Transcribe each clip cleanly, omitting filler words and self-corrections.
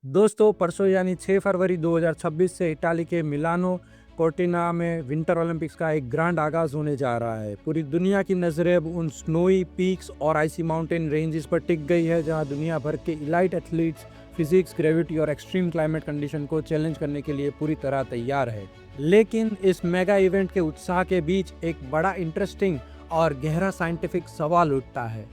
दोस्तों परसों यानी 6 फरवरी 2026 से इटाली के मिलानो कोर्टिना में विंटर ओलंपिक्स का एक ग्रैंड आगाज होने जा रहा है। पूरी दुनिया की नज़रें अब उन स्नोई पीक्स और आइसी माउंटेन रेंजेस पर टिक गई है, जहां दुनिया भर के इलाइट एथलीट्स फिजिक्स, ग्रेविटी और एक्सट्रीम क्लाइमेट कंडीशन को चैलेंज करने के लिए पूरी तरह तैयार है। लेकिन इस मेगा इवेंट के उत्साह के बीच एक बड़ा इंटरेस्टिंग और गहरा साइंटिफिक सवाल उठता है।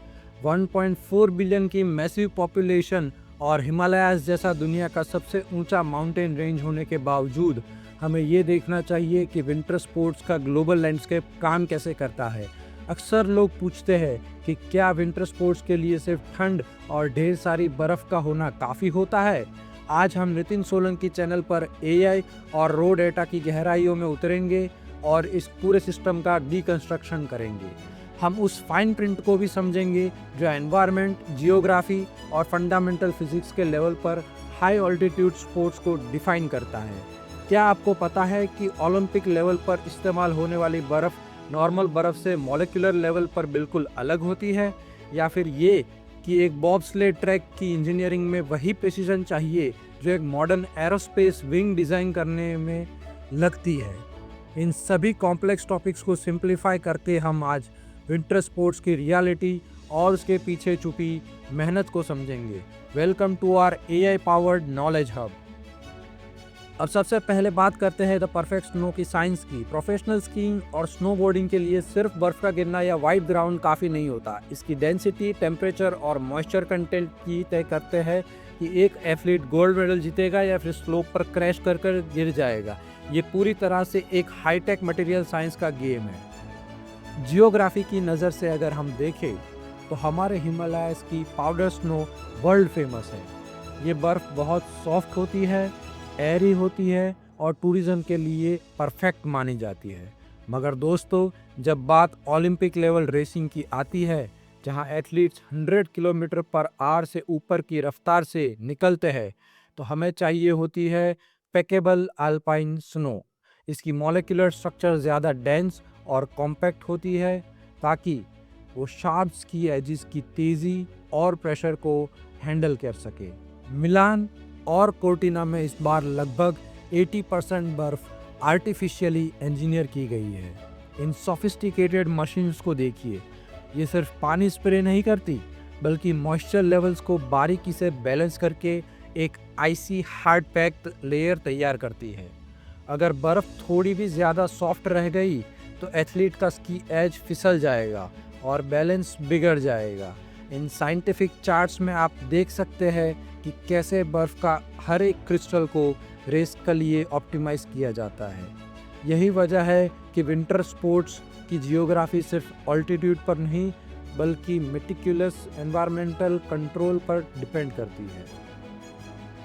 1.4 बिलियन की मैसिव पॉपुलेशन और हिमालयाज जैसा दुनिया का सबसे ऊंचा माउंटेन रेंज होने के बावजूद हमें ये देखना चाहिए कि विंटर स्पोर्ट्स का ग्लोबल लैंडस्केप काम कैसे करता है। अक्सर लोग पूछते हैं कि क्या विंटर स्पोर्ट्स के लिए सिर्फ ठंड और ढेर सारी बर्फ का होना काफ़ी होता है। आज हम नितिन सोलंकी चैनल पर एआई और रो डेटा की गहराइयों में उतरेंगे और इस पूरे सिस्टम का डिकंस्ट्रक्शन करेंगे। हम उस फाइन प्रिंट को भी समझेंगे जो एनवायरनमेंट, जियोग्राफी और फंडामेंटल फिजिक्स के लेवल पर हाई ऑल्टीट्यूड स्पोर्ट्स को डिफाइन करता है। क्या आपको पता है कि ओलंपिक लेवल पर इस्तेमाल होने वाली बर्फ़ नॉर्मल बर्फ़ से मॉलिक्यूलर लेवल पर बिल्कुल अलग होती है, या फिर ये कि एक बॉबस्लेड ट्रैक की इंजीनियरिंग में वही प्रिसीजन चाहिए जो एक मॉडर्न एरोस्पेस विंग डिज़ाइन करने में लगती है। इन सभी कॉम्प्लेक्स टॉपिक्स को सिंप्लीफाई करके हम आज विंटर स्पोर्ट्स की रियलिटी और उसके पीछे छुपी मेहनत को समझेंगे। Welcome to our AI powered knowledge hub. अब सबसे पहले बात करते हैं द परफेक्ट स्नो की साइंस की। प्रोफेशनल स्कीइंग और स्नोबोर्डिंग के लिए सिर्फ बर्फ का गिरना या वाइट ग्राउंड काफ़ी नहीं होता। इसकी डेंसिटी, टेम्परेचर और मॉइस्चर कंटेंट की तय करते हैं कि एक एथलीट गोल्ड मेडल जीतेगा या फिर स्लोप पर क्रैश कर कर गिर जाएगा। ये पूरी तरह से एक हाईटेक मटेरियल साइंस का गेम है। जियोग्राफी की नज़र से अगर हम देखें तो हमारे हिमालयाज़ की पाउडर स्नो वर्ल्ड फेमस है। ये बर्फ़ बहुत सॉफ्ट होती है, एयरी होती है और टूरिज़्म के लिए परफेक्ट मानी जाती है। मगर दोस्तों, जब बात ओलंपिक लेवल रेसिंग की आती है, जहां एथलीट्स 100 किलोमीटर पर आवर से ऊपर की रफ्तार से निकलते हैं, तो हमें चाहिए होती है पैकेबल अल्पाइन स्नो। इसकी मॉलिक्यूलर स्ट्रक्चर ज़्यादा डेंस और कॉम्पैक्ट होती है ताकि वो शार्प्स की एजिस की तेज़ी और प्रेशर को हैंडल कर सके। मिलान और कोर्टिना में इस बार लगभग 80% बर्फ आर्टिफिशियली इंजीनियर की गई है। इन सोफिस्टिकेटेड मशीन्स को देखिए, ये सिर्फ पानी स्प्रे नहीं करती बल्कि मॉइस्चर लेवल्स को बारीकी से बैलेंस करके एक आइसी हार्ड पैक्ड लेयर तैयार करती है। अगर बर्फ़ थोड़ी भी ज़्यादा सॉफ्ट रह गई तो एथलीट का स्की एज फिसल जाएगा और बैलेंस बिगड़ जाएगा। इन साइंटिफिक चार्ट्स में आप देख सकते हैं कि कैसे बर्फ़ का हर एक क्रिस्टल को रेस के लिए ऑप्टिमाइज़ किया जाता है। यही वजह है कि विंटर स्पोर्ट्स की जियोग्राफी सिर्फ ऑल्टीट्यूड पर नहीं बल्कि मेटिकुलस एनवायरमेंटल कंट्रोल पर डिपेंड करती है।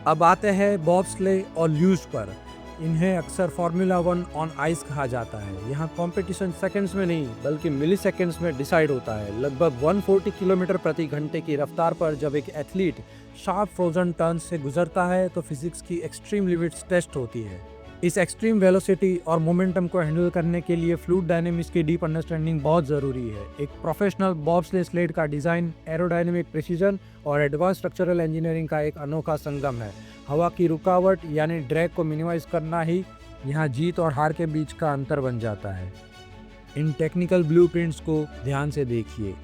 अब आते हैं बॉब्स्ले और ल्यूज पर। इन्हें अक्सर फार्मूला 1 ऑन आइस कहा जाता है। यहाँ कंपटीशन सेकंड्स में नहीं बल्कि मिली सेकेंड्स में डिसाइड होता है। लगभग 140 किलोमीटर प्रति घंटे की रफ्तार पर जब एक एथलीट शार्प फ्रोजन टर्न से गुजरता है तो फिजिक्स की एक्सट्रीम लिमिट्स टेस्ट होती है। इस एक्सट्रीम वेलोसिटी और मोमेंटम को हैंडल करने के लिए फ्लूइड डायनेमिक्स की डीप अंडरस्टैंडिंग बहुत ज़रूरी है। एक प्रोफेशनल बॉब्स्लेड स्लेड का डिज़ाइन एरोडायनेमिक प्रिसीजन और एडवांस स्ट्रक्चरल इंजीनियरिंग का एक अनोखा संगम है। हवा की रुकावट यानी ड्रैग को मिनिमाइज करना ही यहाँ जीत और हार के बीच का अंतर बन जाता है। इन टेक्निकल ब्लूप्रिंट्स को ध्यान से देखिए।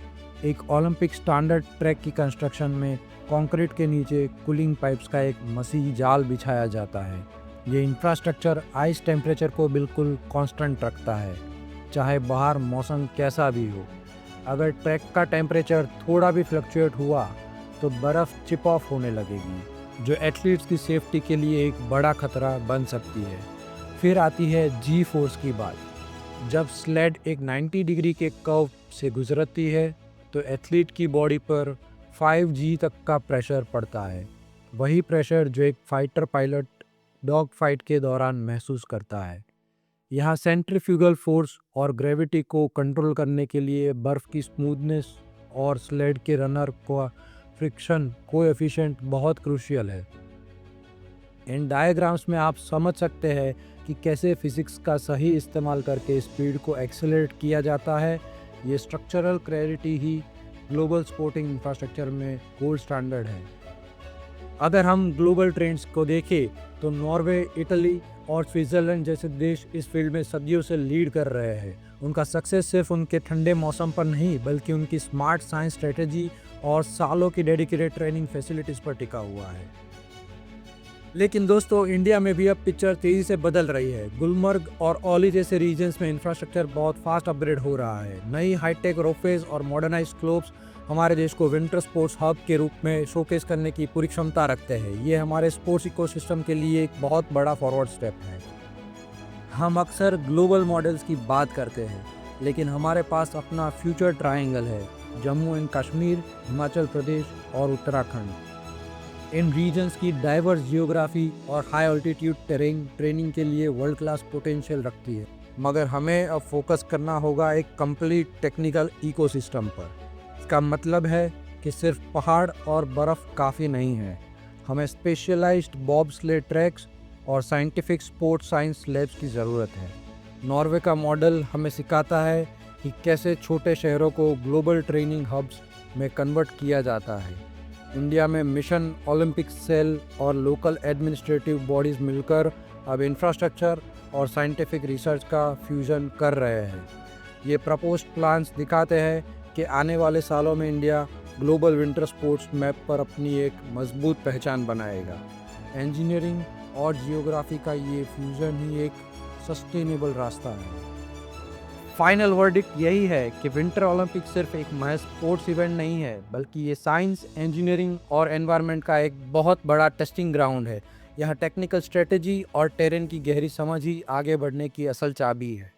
एक ओलंपिक स्टैंडर्ड ट्रैक की कंस्ट्रक्शन में कंक्रीट के नीचे कूलिंग पाइप्स का एक मसीही जाल बिछाया जाता है। ये इंफ्रास्ट्रक्चर आइस टेम्परेचर को बिल्कुल कांस्टेंट रखता है, चाहे बाहर मौसम कैसा भी हो। अगर ट्रैक का टेम्परेचर थोड़ा भी फ्लक्चुएट हुआ तो बर्फ़ चिप ऑफ होने लगेगी, जो एथलीट्स की सेफ्टी के लिए एक बड़ा खतरा बन सकती है। फिर आती है जी फोर्स की बात। जब स्लेड एक 90 डिग्री के कर्व से गुजरती है तो एथलीट की बॉडी पर 5G तक का प्रेशर पड़ता है। वही प्रेशर जो एक फाइटर पायलट डॉग फाइट के दौरान महसूस करता है। यहाँ सेंट्रीफ्यूगल फोर्स और ग्रेविटी को कंट्रोल करने के लिए बर्फ़ की स्मूथनेस और स्लेड के रनर को फ्रिक्शन कोएफिशिएंट बहुत क्रूशियल है। इन डायग्राम्स में आप समझ सकते हैं कि कैसे फिजिक्स का सही इस्तेमाल करके स्पीड को एक्सेलरेट किया जाता है। ये स्ट्रक्चरल क्लैरिटी ही ग्लोबल स्पोर्टिंग इंफ्रास्ट्रक्चर में गोल्ड स्टैंडर्ड है। अगर हम ग्लोबल ट्रेंड्स को देखें तो नॉर्वे, इटली और स्विट्ज़रलैंड जैसे देश इस फील्ड में सदियों से लीड कर रहे हैं। उनका सक्सेस सिर्फ उनके ठंडे मौसम पर नहीं बल्कि उनकी स्मार्ट साइंस स्ट्रेटेजी और सालों की डेडिकेटेड ट्रेनिंग फैसिलिटीज़ पर टिका हुआ है। लेकिन दोस्तों, इंडिया में भी अब पिक्चर तेज़ी से बदल रही है। गुलमर्ग और औली जैसे रीजन्स में इंफ्रास्ट्रक्चर बहुत फास्ट अपग्रेड हो रहा है। नई हाईटेक रोपवेज और मॉडर्नाइज्ड स्लोप्स हमारे देश को विंटर स्पोर्ट्स हब के रूप में शोकेस करने की पूरी क्षमता रखते हैं। ये हमारे स्पोर्ट्स इकोसिस्टम के लिए एक बहुत बड़ा फॉरवर्ड स्टेप है। हम अक्सर ग्लोबल मॉडल्स की बात करते हैं, लेकिन हमारे पास अपना फ्यूचर ट्रायंगल है: जम्मू एंड कश्मीर, हिमाचल प्रदेश और उत्तराखंड। इन रीजन्स की डाइवर्स जियोग्राफी और हाई ऑल्टीट्यूड टेरेन ट्रेनिंग के लिए वर्ल्ड क्लास पोटेंशियल रखती है। मगर हमें अब फोकस करना होगा एक कंप्लीट टेक्निकल इकोसिस्टम पर। इसका मतलब है कि सिर्फ पहाड़ और बर्फ़ काफ़ी नहीं है, हमें स्पेशलाइज्ड बॉबस्लेड ट्रैक्स और साइंटिफिक स्पोर्ट्स साइंस लैब्स की ज़रूरत है। नॉर्वे का मॉडल हमें सिखाता है कि कैसे छोटे शहरों को ग्लोबल ट्रेनिंग हब्स में कन्वर्ट किया जाता है। इंडिया में मिशन ओलंपिक सेल और लोकल एडमिनिस्ट्रेटिव बॉडीज़ मिलकर अब इंफ्रास्ट्रक्चर और साइंटिफिक रिसर्च का फ्यूजन कर रहे हैं। ये प्रपोज्ड प्लान्स दिखाते हैं कि आने वाले सालों में India global winter sports map पर अपनी एक मजबूत पहचान बनाएगा। इंजीनियरिंग और जियोग्राफी का ये फ्यूजन ही एक सस्टेनेबल रास्ता है। फाइनल वर्डिक्ट यही है कि विंटर ओलंपिक सिर्फ एक महज स्पोर्ट्स इवेंट नहीं है, बल्कि ये साइंस, इंजीनियरिंग और एनवायरनमेंट का एक बहुत बड़ा टेस्टिंग ग्राउंड है। यहाँ टेक्निकल स्ट्रेटेजी और टेरेन की गहरी समझ ही आगे बढ़ने की असल चाबी है।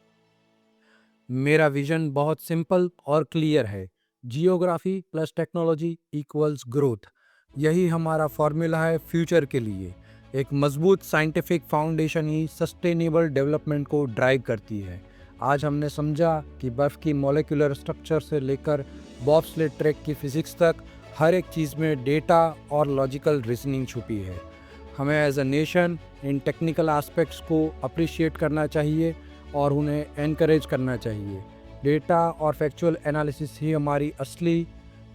मेरा विजन बहुत सिंपल और क्लियर है: geography plus technology equals growth. यही हमारा फॉर्मूला है फ्यूचर के लिए। एक मजबूत साइंटिफिक फाउंडेशन ही सस्टेनेबल डेवलपमेंट को ड्राइव करती है। आज हमने समझा कि बर्फ़ की मॉलिक्यूलर स्ट्रक्चर से लेकर बॉबस्लेड ट्रैक की फिजिक्स तक हर एक चीज़ में डेटा और लॉजिकल रीजनिंग छुपी है। हमें as a nation in technical aspects को अप्रिशिएट करना चाहिए और उन्हें एनकरेज करना चाहिए। डेटा और फैक्चुअल एनालिसिस ही हमारी असली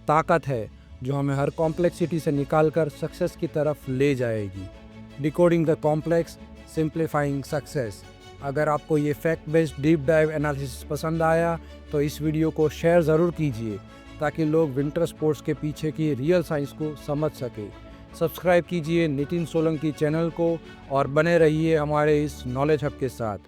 ताकत है, जो हमें हर कॉम्प्लेक्सिटी से निकालकर सक्सेस की तरफ ले जाएगी। Decoding the complex, simplifying success. अगर आपको ये fact based deep dive analysis पसंद आया तो इस वीडियो को शेयर ज़रूर कीजिए, ताकि लोग विंटर स्पोर्ट्स के पीछे की रियल साइंस को समझ सके। सब्सक्राइब कीजिए नितिन सोलंकी चैनल को और बने रहिए हमारे इस नॉलेज हब के साथ।